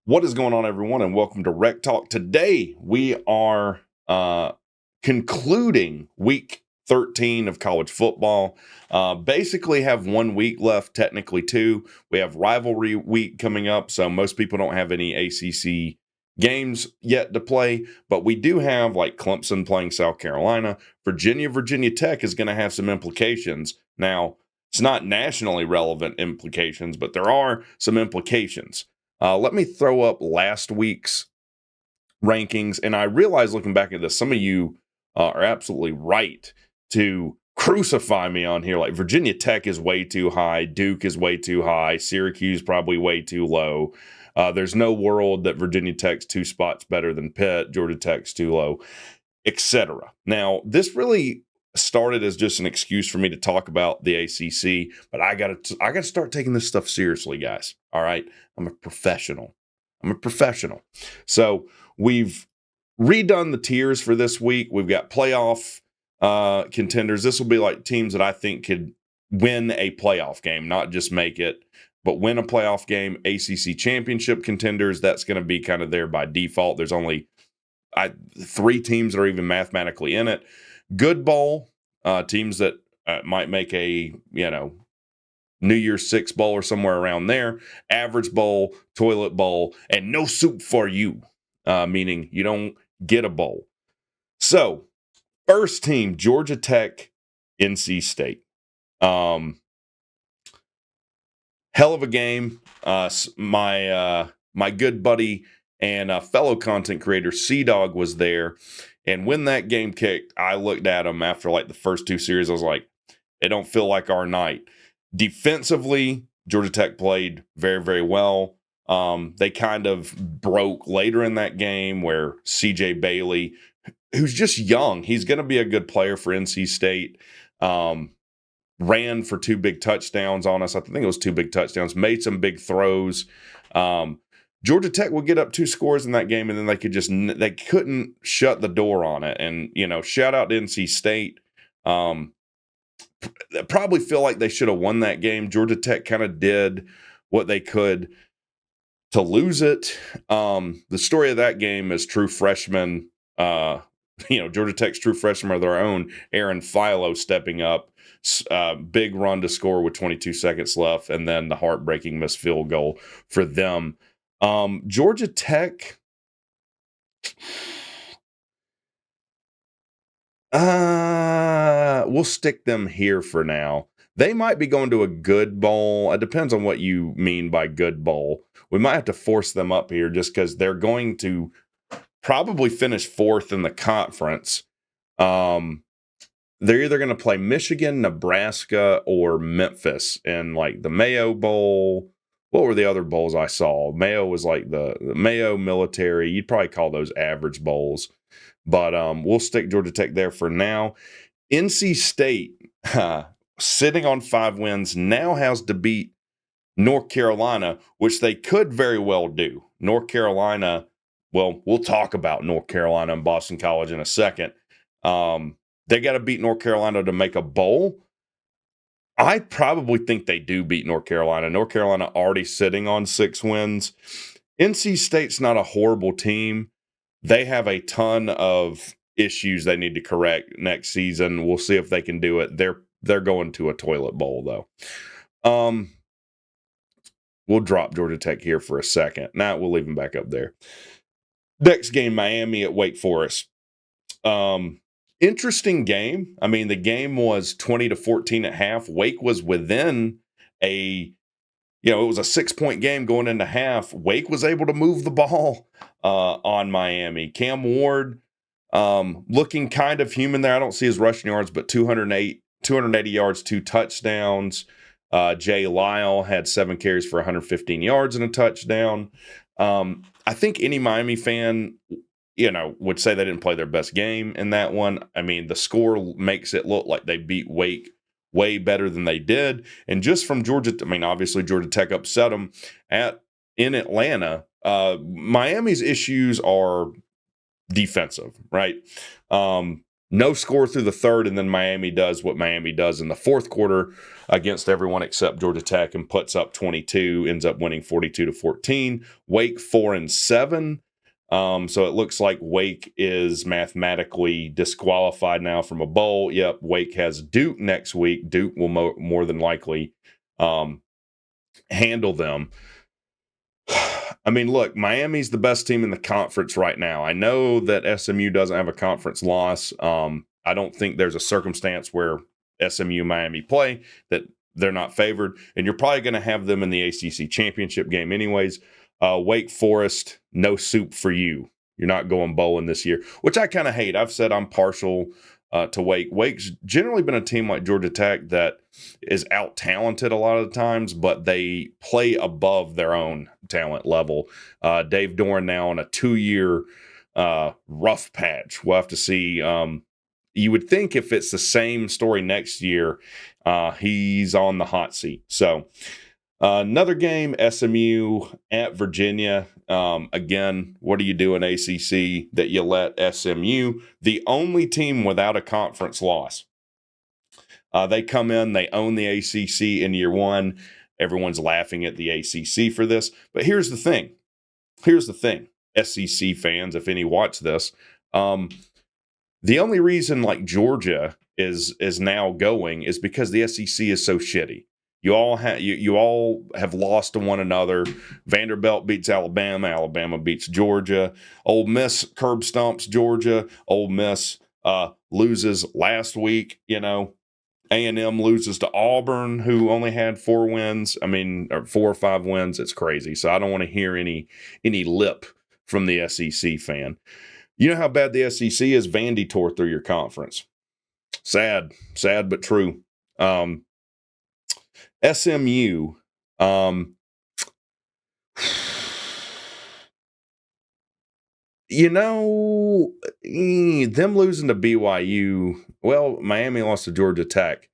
What is going on, everyone, and welcome to WreckTalk. Today, we are concluding week 13 of college football. Basically have 1 week left, technically two. We have rivalry week coming up, so most people don't have any ACC games yet to play, but we do have like Clemson playing South Carolina. Virginia Tech is going to have some implications. Now, it's not nationally relevant implications, but there are some implications. Let me throw up last week's rankings. And I realize looking back at this, some of you are absolutely right to crucify me on here. Like Virginia Tech is way too high. Duke is way too high. Syracuse probably way too low. There's no world that Virginia Tech's 2 spots better than Pitt. Georgia Tech's too low, etc. Now, this really started as just an excuse for me to talk about the ACC, but I gotta start taking this stuff seriously, guys. All right, I'm a professional. So we've redone the tiers for this week. We've got playoff contenders. This will be like teams that I think could win a playoff game, not just make it, but win a playoff game. ACC championship contenders, that's going to be kind of there by default. There's only 3 teams that are even mathematically in it. Good bowl, teams that might make a, New Year's Six bowl or somewhere around there. Average bowl, toilet bowl, and no soup for you, meaning you don't get a bowl. So, first team, Georgia Tech, NC State. Hell of a game. My good buddy and fellow content creator, C-Dog, was there. And when that game kicked, I looked at him after like the first 2 series. I was like, it don't feel like our night. Defensively, Georgia Tech played very, very well. They kind of broke later in that game where CJ Bailey, who's just young, he's going to be a good player for NC State, ran for 2 big touchdowns on us. I think it was 2 big touchdowns, made some big throws. Georgia Tech would get up 2 scores in that game, and then they couldn't shut the door on it. And, shout out to NC State. Probably feel like they should have won that game. Georgia Tech kind of did what they could to lose it. The story of that game is true freshman, Georgia Tech's true freshman of their own, Aaron Philo, stepping up. Big run to score with 22 seconds left, and then the heartbreaking missed field goal for them. Georgia Tech, we'll stick them here for now. They might be going to a good bowl. It depends on what you mean by good bowl. We might have to force them up here just because they're going to probably finish 4th in the conference. They're either going to play Michigan, Nebraska, or Memphis in like the Mayo Bowl. What were the other bowls I saw? Mayo was like the Mayo Military. You'd probably call those average bowls. But we'll stick Georgia Tech there for now. NC State, sitting on 5 wins, now has to beat North Carolina, which they could very well do. North Carolina, well, we'll talk about North Carolina and Boston College in a second. They got to beat North Carolina to make a bowl. I probably think they do beat North Carolina. North Carolina already sitting on 6 wins. NC State's not a horrible team. They have a ton of issues they need to correct next season. We'll see if they can do it. They're going to a toilet bowl, though. We'll drop Georgia Tech here for a second. Now we'll leave them back up there. Next game, Miami at Wake Forest. Interesting game. I mean, the game was 20-14 at half. Wake was within it was a 6-point game going into half. Wake was able to move the ball on Miami. Cam Ward looking kind of human there. I don't see his rushing yards, but 280 yards, 2 touchdowns. Jay Lyle had 7 carries for 115 yards and a touchdown. I think any Miami fan, would say they didn't play their best game in that one. I mean, the score makes it look like they beat Wake way better than they did. And just from Georgia, obviously Georgia Tech upset them in Atlanta. Miami's issues are defensive, right? No score through the third, and then Miami does what Miami does in the fourth quarter against everyone except Georgia Tech and puts up 22, ends up winning 42-14. Wake 4-7. So it looks like Wake is mathematically disqualified now from a bowl. Yep, Wake has Duke next week. Duke will more than likely handle them. I mean, look, Miami's the best team in the conference right now. I know that SMU doesn't have a conference loss. I don't think there's a circumstance where SMU and Miami play that they're not favored, and you're probably going to have them in the ACC championship game anyways. Wake Forest, no soup for you. You're not going bowling this year, which I kind of hate. I've said I'm partial to Wake. Wake's generally been a team like Georgia Tech that is out-talented a lot of the times, but they play above their own talent level. Dave Doran now on a 2-year rough patch. We'll have to see. You would think if it's the same story next year, he's on the hot seat. So another game, SMU at Virginia. Again, what are you doing, ACC, that you let SMU, the only team without a conference loss? They come in, they own the ACC in year one. Everyone's laughing at the ACC for this. But here's the thing. SEC fans, if any watch this, the only reason like Georgia is now going is because the SEC is so shitty. You all have lost to one another. Vanderbilt beats Alabama. Alabama beats Georgia. Ole Miss curb stomps Georgia. Ole Miss loses last week. A&M loses to Auburn, who only had 4 wins. I mean, or 4 or 5 wins. It's crazy. So I don't want to hear any lip from the SEC fan. You know how bad the SEC is? Vandy tore through your conference. Sad but true. SMU, them losing to BYU, well, Miami lost to Georgia Tech.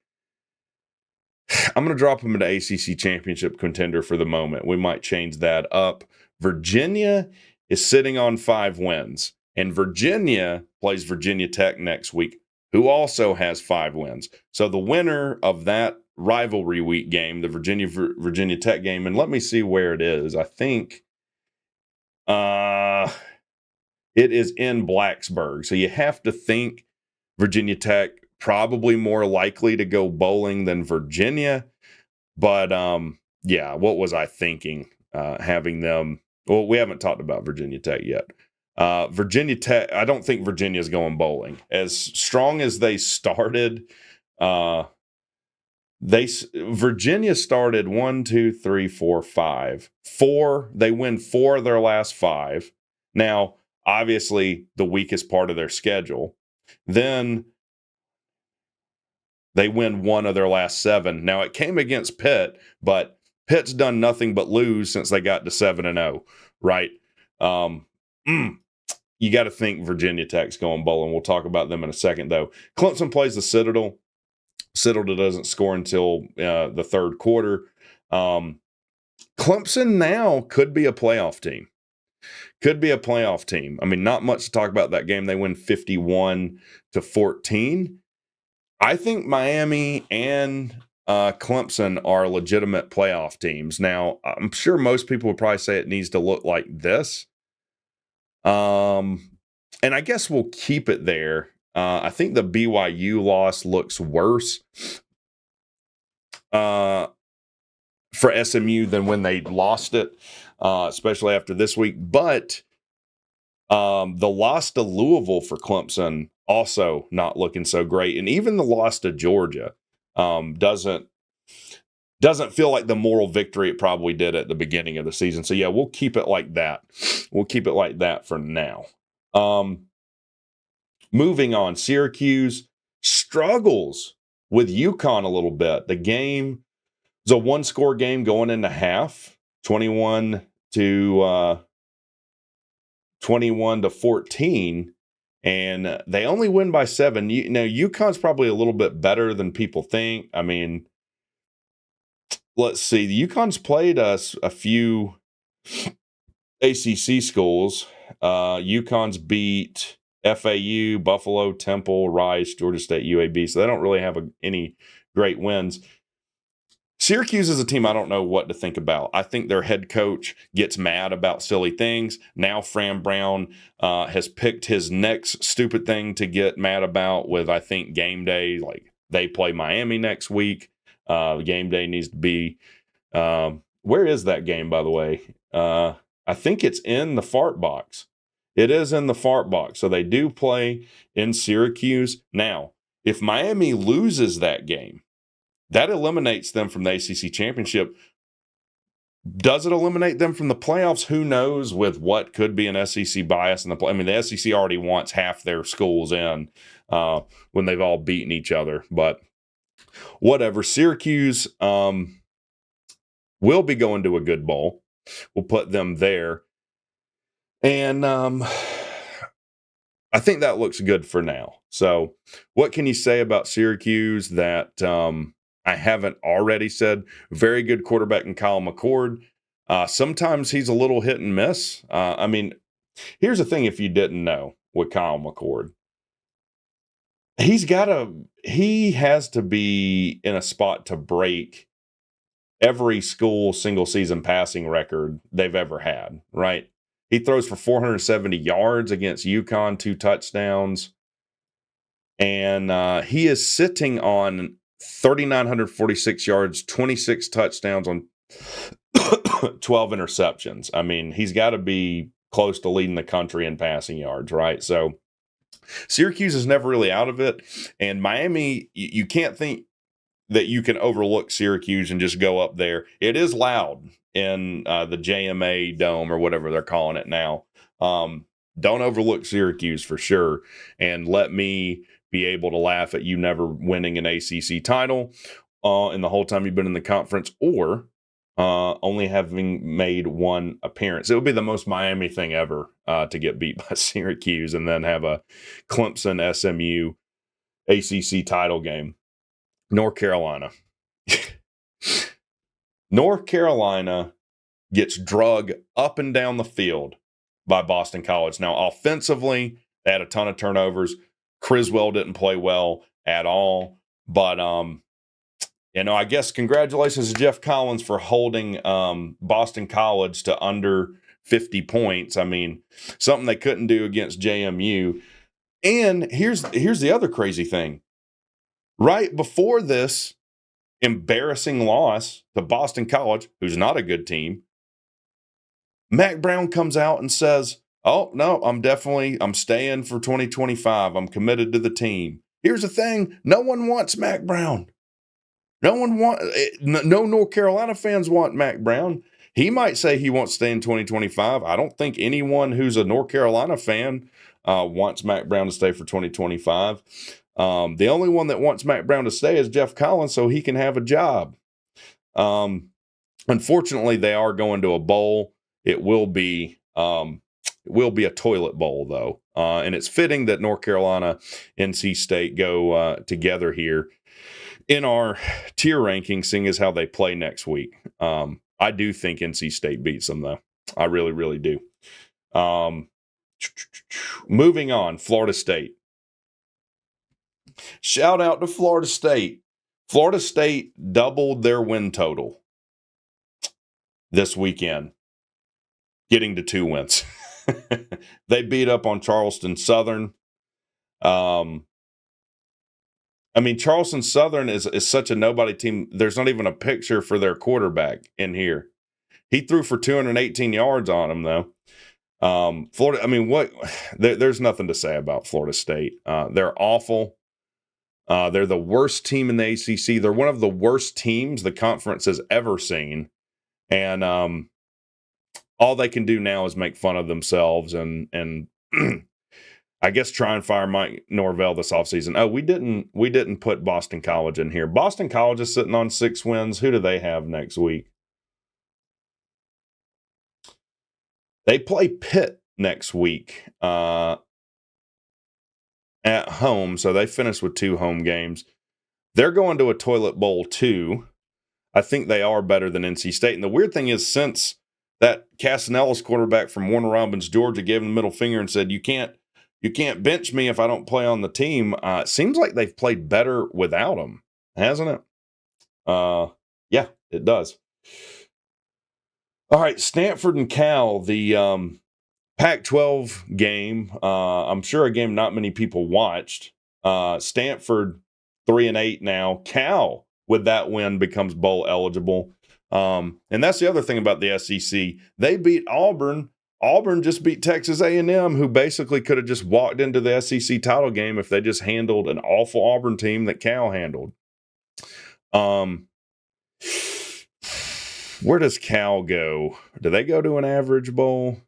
I'm going to drop them into ACC championship contender for the moment. We might change that up. Virginia is sitting on 5 wins, and Virginia plays Virginia Tech next week, who also has 5 wins. So the winner of that rivalry week game, the Virginia Tech game, and let me see where it is. I think it is in Blacksburg. So you have to think Virginia Tech probably more likely to go bowling than Virginia. But yeah, what was I thinking? Having them. Well, we haven't talked about Virginia Tech yet. Virginia Tech, I don't think Virginia's going bowling. As strong as they started, Virginia started 1, 2, 3, 4, 5. 4, they win 4 of their last 5. Now, obviously, the weakest part of their schedule. Then they win 1 of their last 7. Now, it came against Pitt, but Pitt's done nothing but lose since they got to 7-0, right? You got to think Virginia Tech's going bowling. We'll talk about them in a second, though. Clemson plays the Citadel. Citadel doesn't score until the third quarter. Clemson now could be a playoff team. I mean, not much to talk about that game. They win 51-14. I think Miami and Clemson are legitimate playoff teams. Now, I'm sure most people would probably say it needs to look like this. And I guess we'll keep it there. I think the BYU loss looks worse for SMU than when they lost it, especially after this week. But the loss to Louisville for Clemson also not looking so great. And even the loss to Georgia doesn't feel like the moral victory it probably did at the beginning of the season. So, yeah, we'll keep it like that. We'll keep it like that for now. Moving on, Syracuse struggles with Yukon a little bit. The game was a 1-score game going into half, 21-14, and they only win by 7. Yukon's probably a little bit better than people think. I mean, let's see. The Yukon's played us a few ACC schools. Yukon's beat FAU, Buffalo, Temple, Rice, Georgia State, UAB. So they don't really have any great wins. Syracuse is a team I don't know what to think about. I think their head coach gets mad about silly things. Now Fran Brown has picked his next stupid thing to get mad about with, I think, game day. Like, they play Miami next week. Game day needs to be where is that game, by the way? I think it's in the Fart Box. It is in the Fart Box. So they do play in Syracuse. Now, if Miami loses that game, that eliminates them from the ACC championship. Does it eliminate them from the playoffs? Who knows, with what could be an SEC bias in the play. I mean, the SEC already wants half their schools in when they've all beaten each other. But whatever. Syracuse will be going to a good bowl. We'll put them there. And I think that looks good for now. So what can you say about Syracuse that I haven't already said? Very good quarterback in Kyle McCord. Sometimes he's a little hit and miss. I mean, here's the thing, if you didn't know with Kyle McCord. He has to be in a spot to break every school single season passing record they've ever had, right? He throws for 470 yards against Yukon, 2 touchdowns. And he is sitting on 3,946 yards, 26 touchdowns on 12 interceptions. I mean, he's got to be close to leading the country in passing yards, right? So Syracuse is never really out of it. And Miami, you can't think that you can overlook Syracuse and just go up there. It is loud in the JMA Dome or whatever they're calling it now. Don't overlook Syracuse for sure. And let me be able to laugh at you never winning an ACC title in the whole time you've been in the conference, or only having made one appearance. It would be the most Miami thing ever to get beat by Syracuse and then have a Clemson SMU ACC title game. North Carolina. North Carolina gets drug up and down the field by Boston College. Now, offensively, they had a ton of turnovers. Criswell didn't play well at all. But, I guess congratulations to Jeff Collins for holding Boston College to under 50 points. I mean, something they couldn't do against JMU. And here's the other crazy thing. Right before this embarrassing loss to Boston College, who's not a good team, Mac Brown comes out and says, "Oh, no, I'm staying for 2025. I'm committed to the team." Here's the thing. No one wants Mac Brown. No North Carolina fans want Mac Brown. He might say he wants to stay in 2025. I don't think anyone who's a North Carolina fan wants Mac Brown to stay for 2025. The only one that wants Mac Brown to stay is Jeff Collins so he can have a job. Unfortunately, they are going to a bowl. It will be a toilet bowl, though. And it's fitting that North Carolina, NC State go together here in our tier ranking, seeing as how they play next week. I do think NC State beats them, though. I really, really do. Moving on, Florida State. Shout out to Florida State. Florida State doubled their win total this weekend, getting to 2 wins. They beat up on Charleston Southern. Charleston Southern is such a nobody team. There's not even a picture for their quarterback in here. He threw for 218 yards on him, though. Florida, there's nothing to say about Florida State. They're awful. They're the worst team in the ACC. They're one of the worst teams the conference has ever seen. And all they can do now is make fun of themselves and I guess try and fire Mike Norvell this offseason. Oh, we didn't put Boston College in here. Boston College is sitting on 6 wins. Who do they have next week? They play Pitt next week at home, so they finished with 2 home games. They're going to a toilet bowl too. I think they are better than NC State. And the weird thing is, since that Casanellis quarterback from Warner Robins, Georgia, gave him the middle finger and said, you can't you can't bench me if I don't play on the team. It seems like they've played better without him, hasn't it? Yeah, it does. All right, Stanford and Cal, the Pac-12 game. I'm sure a game not many people watched. Stanford 3-8 now. Cal, with that win, becomes bowl eligible. And that's the other thing about the SEC. They beat Auburn. Auburn just beat Texas A&M, who basically could have just walked into the SEC title game if they just handled an awful Auburn team that Cal handled. Where does Cal go? Do they go to an average bowl?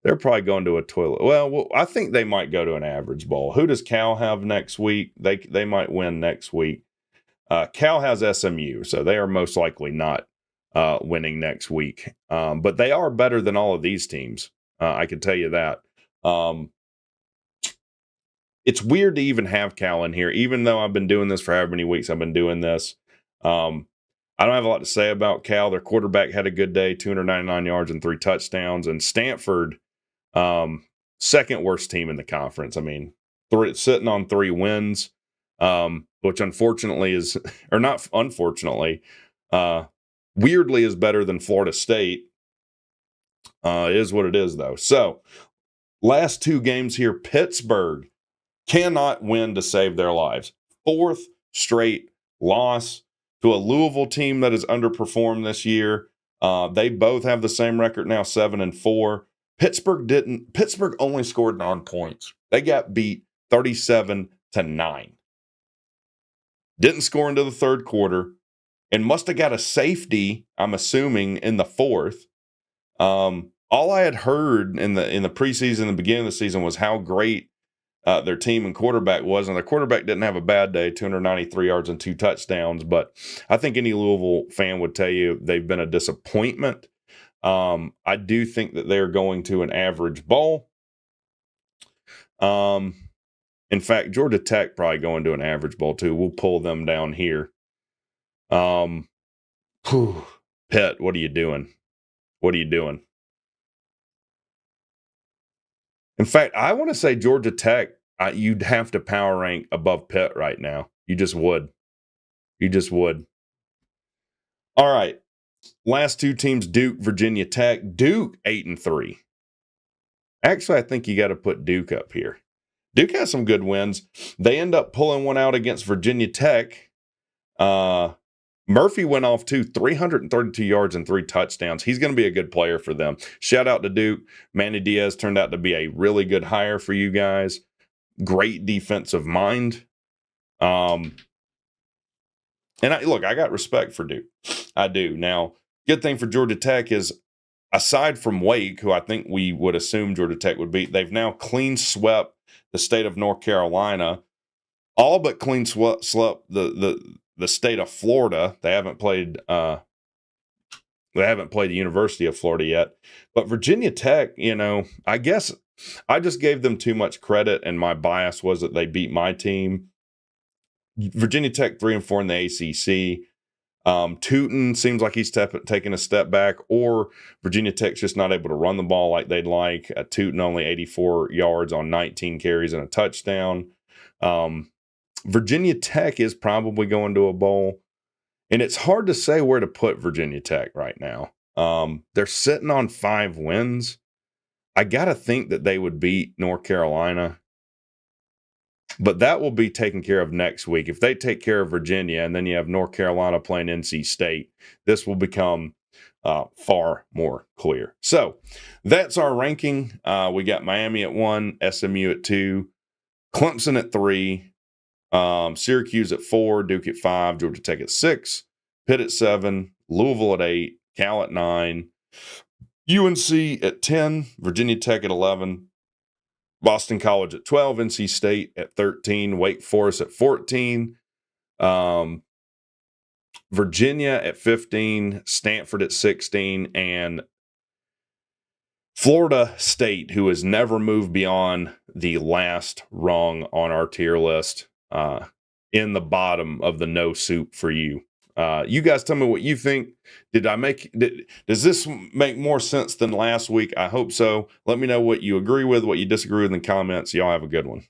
They're probably going to a toilet. Well, I think they might go to an average bowl. Who does Cal have next week? They might win next week. Cal has SMU, so they are most likely not winning next week. But they are better than all of these teams. I can tell you that. It's weird to even have Cal in here, even though I've been doing this for however many weeks I've been doing this. I don't have a lot to say about Cal. Their quarterback had a good day, 299 yards and 3 touchdowns. And Stanford, second worst team in the conference. I mean, sitting on 3 wins, which unfortunately is, or not unfortunately, weirdly is better than Florida State. It is what it is, though. So, last 2 games here, Pittsburgh cannot win to save their lives. 4th straight loss to a Louisville team that has underperformed this year. They both have the same record now, 7-4. Pittsburgh only scored 9 points. They got beat 37-9. Didn't score into the third quarter and must have got a safety, I'm assuming, in the 4th. All I had heard in the preseason, the beginning of the season, was how great their team and quarterback was, and their quarterback didn't have a bad day, 293 yards and 2 touchdowns. But I think any Louisville fan would tell you they've been a disappointment. I do think that they're going to an average bowl. In fact, Georgia Tech probably going to an average bowl too. We'll pull them down here. Pitt, what are you doing? What are you doing? In fact, I want to say Georgia Tech, you'd have to power rank above Pitt right now. You just would. You just would. All right. Last 2 teams, Duke, Virginia Tech. Duke, 8-3. Actually, I think you got to put Duke up here. Duke has some good wins. They end up pulling one out against Virginia Tech. Murphy went off too, 332 yards and 3 touchdowns. He's going to be a good player for them. Shout out to Duke. Manny Diaz turned out to be a really good hire for you guys. Great defensive mind. And I got respect for Duke. I do. Now, good thing for Georgia Tech is, aside from Wake, who I think we would assume Georgia Tech would beat, they've now clean swept the state of North Carolina, all but clean swept the state of Florida. They haven't played the University of Florida yet. But Virginia Tech, I guess I just gave them too much credit, and my bias was that they beat my team. Virginia Tech 3-4 in the ACC. Tootin seems like he's taking a step back, or Virginia Tech's just not able to run the ball like they'd like. Tootin only 84 yards on 19 carries and a touchdown. Virginia Tech is probably going to a bowl, and it's hard to say where to put Virginia Tech right now. They're sitting on 5 wins. I got to think that they would beat North Carolina, but that will be taken care of next week. If they take care of Virginia and then you have North Carolina playing NC State, this will become far more clear. So that's our ranking. We got Miami at 1, SMU at 2, Clemson at 3, Syracuse at 4, Duke at 5, Georgia Tech at 6, Pitt at 7, Louisville at 8, Cal at 9, UNC at 10, Virginia Tech at 11, Boston College at 12, NC State at 13, Wake Forest at 14, Virginia at 15, Stanford at 16, and Florida State, who has never moved beyond the last rung on our tier list, in the bottom of the no soup for you. You guys tell me what you think. Does this make more sense than last week? I hope so. Let me know what you agree with, what you disagree with in the comments. Y'all have a good one.